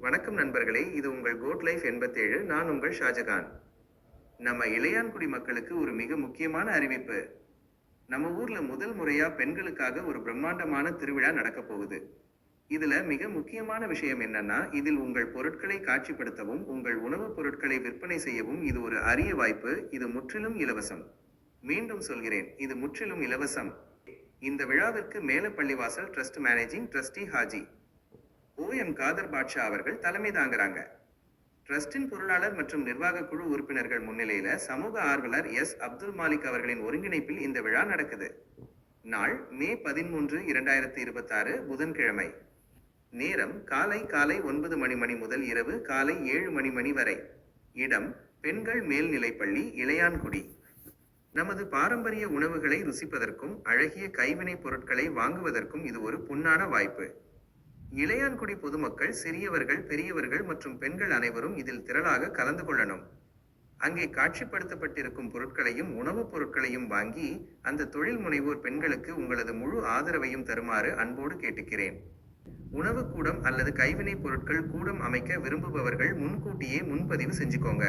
வணக்கம் நண்பர்களே, இது உங்கள் கோட் லைஃப் 87. நான் உங்கள் ஷாஜகான். நம்ம இளையான்குடி மக்களுக்கு ஒரு மிக முக்கியமான அறிவிப்பு. நம்ம ஊர்ல முதல் முறையா பெண்களுக்காக ஒரு பிரம்மாண்டமான திருவிழா நடக்க போகுது. இதுல மிக முக்கியமான விஷயம் என்னன்னா, இதில் உங்கள் பொருட்களை காட்சிப்படுத்தவும் உங்கள் உணவுப் பொருட்களை விற்பனை செய்யவும் இது ஒரு அரிய வாய்ப்பு. இது முற்றிலும் இலவசம். மீண்டும் சொல்கிறேன், இது முற்றிலும் இலவசம். இந்த விழாவிற்கு Melapallivasal trust managing trustee Haji O M. Kadhar Badsha அவர்கள் தலைமை தாங்குறாங்க. ட்ரஸ்டின் பொருளாளர் மற்றும் நிர்வாக குழு உறுப்பினர்கள் முன்னிலையில சமூக ஆர்வலர் எஸ். அப்துல் மாலிக் அவர்களின் ஒருங்கிணைப்பில் இந்த விழா நடக்குது. நாள் மே 13, 2026 புதன்கிழமை. நேரம் காலை 9 மணி முதல் இரவு காலை 7 மணி வரை. இடம் பெண்கள் மேல்நிலைப்பள்ளி, இளையான்குடி. நமது பாரம்பரிய உணவுகளை ருசிப்பதற்கும் அழகிய கைவினைப் பொருட்களை வாங்குவதற்கும் இது ஒரு பொன்னான வாய்ப்பு. இளையான்குடி பொதுமக்கள், சிறியவர்கள், பெரியவர்கள் மற்றும் பெண்கள் அனைவரும் இதில் திரளாக கலந்து கொள்ளணும். அங்கே காட்சிப்படுத்தப்பட்டிருக்கும் பொருட்களையும் உணவுப் பொருட்களையும் வாங்கி அந்த தொழில் முனைவோர் பெண்களுக்கு உங்களது முழு ஆதரவையும் தருமாறு அன்போடு கேட்டுக்கிறேன். உணவு கூடம் அல்லது கைவினைப் பொருட்கள் கூடம் அமைக்க விரும்புபவர்கள் முன்கூட்டியே முன்பதிவு செஞ்சுக்கோங்க.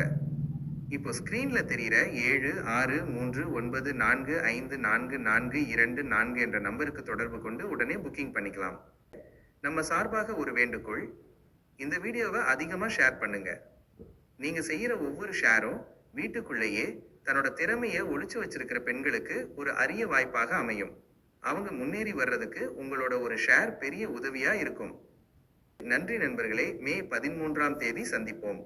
இப்போ ஸ்கிரீன்ல தெரியிற 7639454424 என்ற நம்பருக்கு தொடர்பு கொண்டு உடனே புக்கிங் பண்ணிக்கலாம். நம்ம சார்பாக ஒரு வேண்டுகோள், இந்த வீடியோவை அதிகமா ஷேர் பண்ணுங்க. நீங்க செய்யற ஒவ்வொரு ஷேரும் வீட்டுக்குள்ளேயே தன்னோட திறமைய ஒளிச்சு வச்சிருக்கிற பெண்களுக்கு ஒரு அரிய வாய்ப்பாக அமையும். அவங்க முன்னேறி வர்றதுக்கு உங்களோட ஒரு ஷேர் பெரிய உதவியா இருக்கும். நன்றி நண்பர்களே. மே 13ஆம் தேதி சந்திப்போம்.